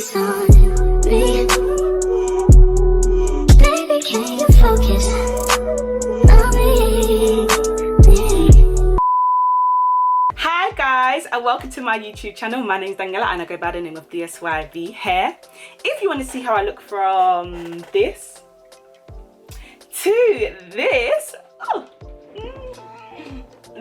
focus on me. Baby, can you focus on me? Hi guys, and welcome to my YouTube channel. My name is Daniela and I go by the name of DSYB HAIR. If you want to see how I look from this to this,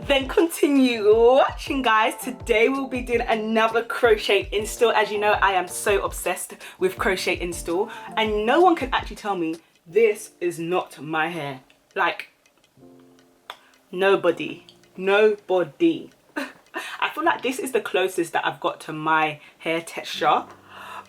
then continue watching, guys. Today we'll be doing another crochet install. As you know, I am so obsessed with crochet install, and no one can actually tell me this is not my hair. Like, nobody. I feel like this is the closest that I've got to my hair texture.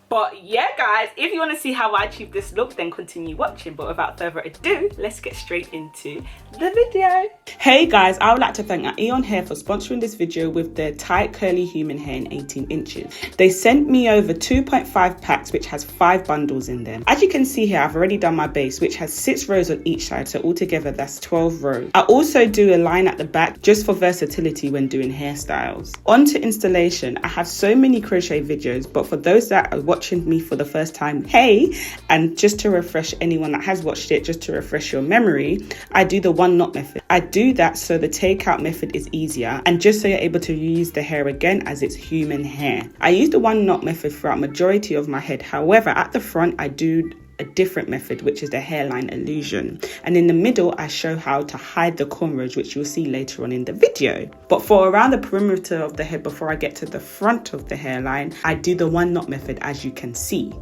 But yeah guys, if you want to see how I achieve this look, then continue watching. But without further ado, let's get straight into the video. Hey guys, I would like to thank EayonHair for sponsoring this video with their tight curly human hair in 18 inches. They sent me over 2.5 packs which has 5 bundles in them. As you can see here, I've already done my base which has 6 rows on each side, so altogether that's 12 rows. I also do a line at the back just for versatility when doing hairstyles. On to installation. I have so many crochet videos, but for those that are watching me for the first time, hey, and just to refresh anyone that has watched it, just to refresh your memory, I do the 1 knot method. I do that so the takeout method is easier and just so you're able to reuse the hair again as it's human hair. I use the 1 knot method throughout majority of my head. However, at the front I do a different method, which is the hairline illusion, and in the middle I show how to hide the cornrows, which you'll see later on in the video. But for around the perimeter of the head before I get to the front of the hairline, I do the 1 knot method, as you can see.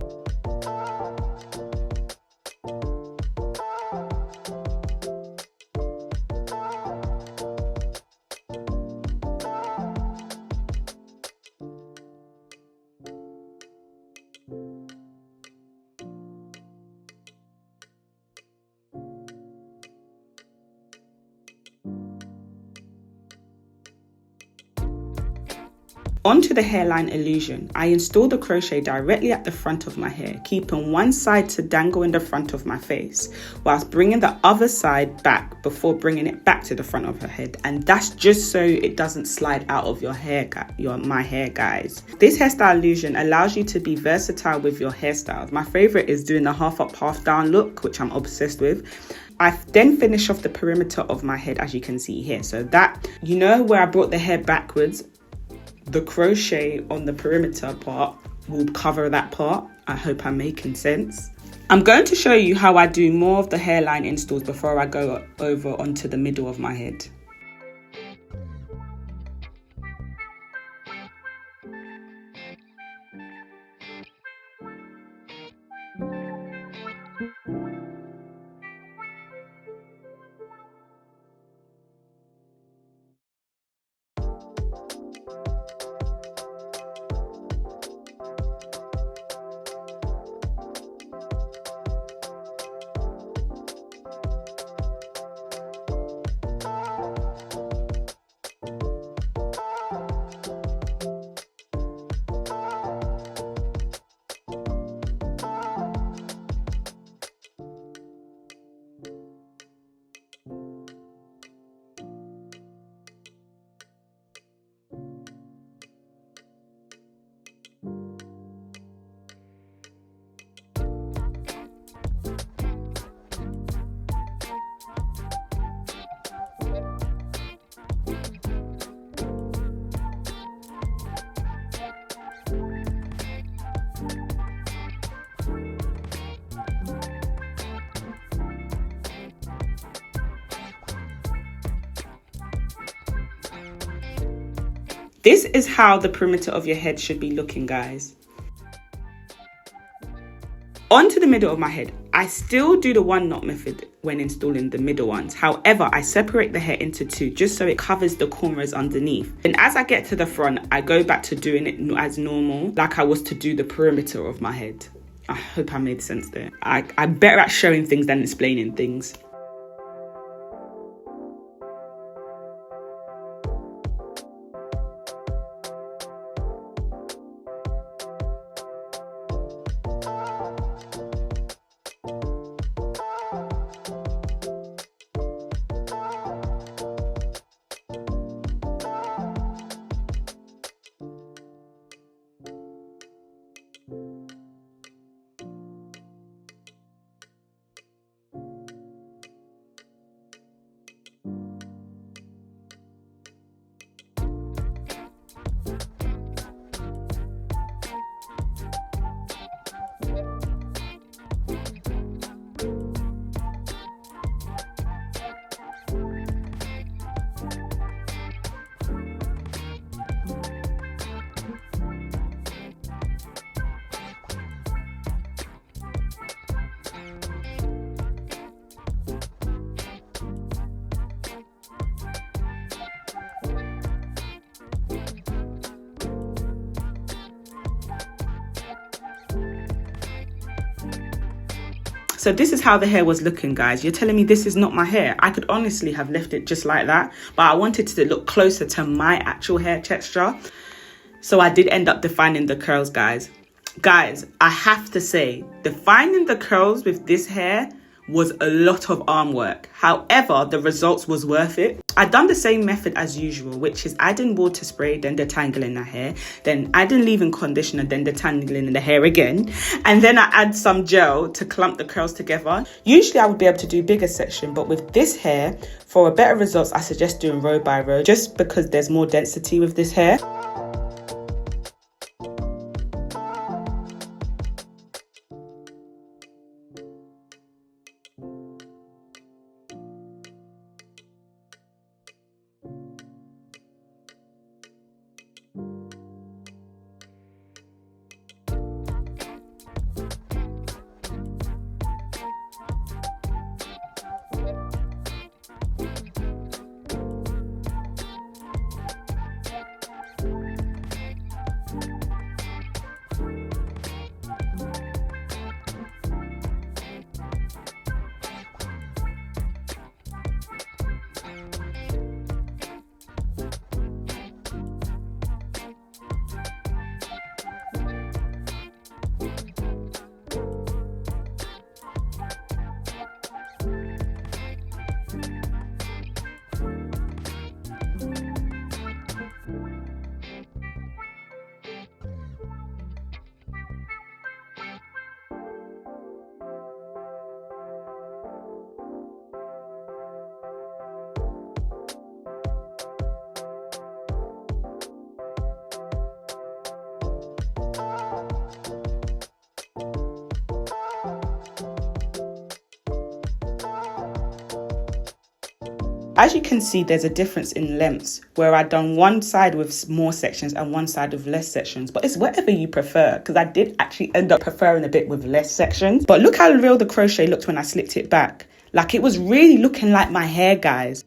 Onto the hairline illusion, I install the crochet directly at the front of my hair, keeping one side to dangle in the front of my face, whilst bringing the other side back before bringing it back to the front of her head. And that's just so it doesn't slide out of your hair, my hair, guys. This hairstyle illusion allows you to be versatile with your hairstyles. My favorite is doing the half up, half down look, which I'm obsessed with. I then finish off the perimeter of my head, as you can see here. So that, you know, where I brought the hair backwards, the crochet on the perimeter part will cover that part. I hope I'm making sense. I'm going to show you how I do more of the hairline installs before I go over onto the middle of my head. This is how the perimeter of your head should be looking, guys. Onto the middle of my head, I still do the 1 knot method when installing the middle ones. However, I separate the hair into 2 just so it covers the cornrows underneath. And as I get to the front, I go back to doing it as normal, like I was to do the perimeter of my head. I hope I made sense there. I'm better at showing things than explaining things. So this is how the hair was looking, guys. You're telling me this is not my hair? I could honestly have left it just like that, but I wanted to look closer to my actual hair texture. So I did end up defining the curls, guys. Guys, I have to say, defining the curls with this hair was a lot of arm work. However, the results was worth it. I've done the same method as usual, which is adding water spray, then detangling the hair, then adding leave-in conditioner, then detangling the hair again, and then I add some gel to clump the curls together. Usually I would be able to do bigger section, but with this hair, for a better results, I suggest doing row by row, just because there's more density with this hair. As you can see, there's a difference in lengths where I've done one side with more sections and one side with less sections, but it's whatever you prefer, because I did actually end up preferring a bit with less sections. But look how real the crochet looked when I slicked it back. Like, it was really looking like my hair, guys.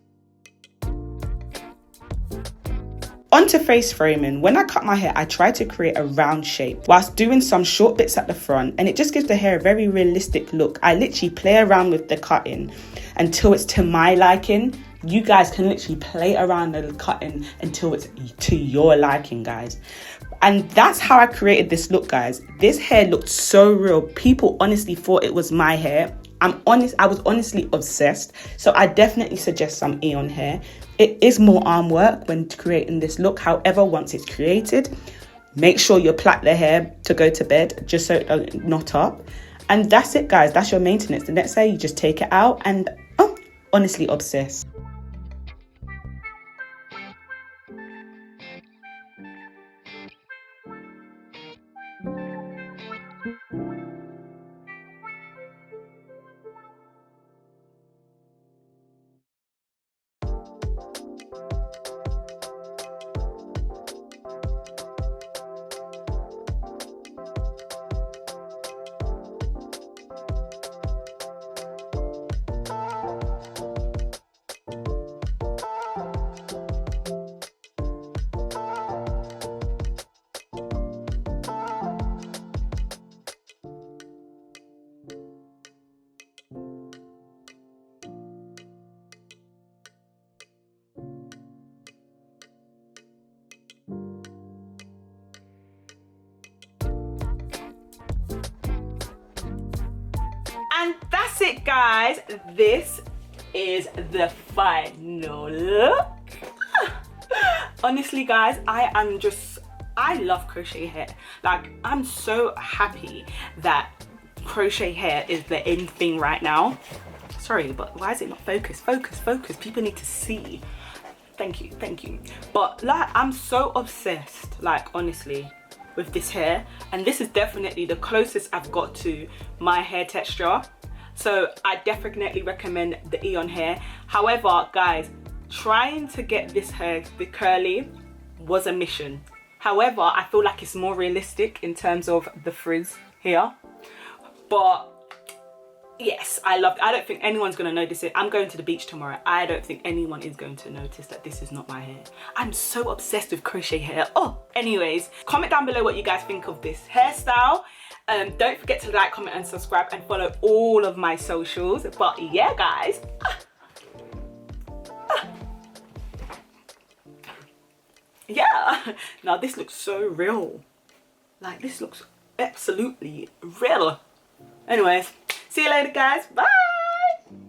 Onto face framing. When I cut my hair, I try to create a round shape whilst doing some short bits at the front, and it just gives the hair a very realistic look. I literally play around with the cutting until it's to my liking. You guys can literally play around the cutting until it's to your liking, guys. And that's how I created this look, guys. This hair looked so real. People honestly thought it was my hair. I was honestly obsessed. So I definitely suggest some EayonHair. It is more arm work when creating this look. However, once it's created, make sure you plait the hair to go to bed, just so it doesn't knot up. And that's it, guys. That's your maintenance. The next day, you just take it out and honestly obsessed. And that's it, guys. This is the final look. Honestly, guys, I love crochet hair. Like, I'm so happy that crochet hair is the in thing right now. Sorry, but why is it not focused? Focus. People need to see. Thank you. But like, I'm so obsessed, like, honestly, with this hair, and this is definitely the closest I've got to my hair texture. So I definitely recommend the EayonHair. However, guys, trying to get this hair the curly was a mission. However, I feel like it's more realistic in terms of the frizz here. But yes, I don't think anyone's gonna notice it. I'm going to the beach tomorrow. I don't think anyone is going to notice that this is not my hair. I'm so obsessed with crochet hair. Oh, anyways, comment down below what you guys think of this hairstyle. Don't forget to like, comment and subscribe and follow all of my socials. But yeah guys, yeah, now this looks so real. Like, this looks absolutely real. Anyways, see you later guys, bye.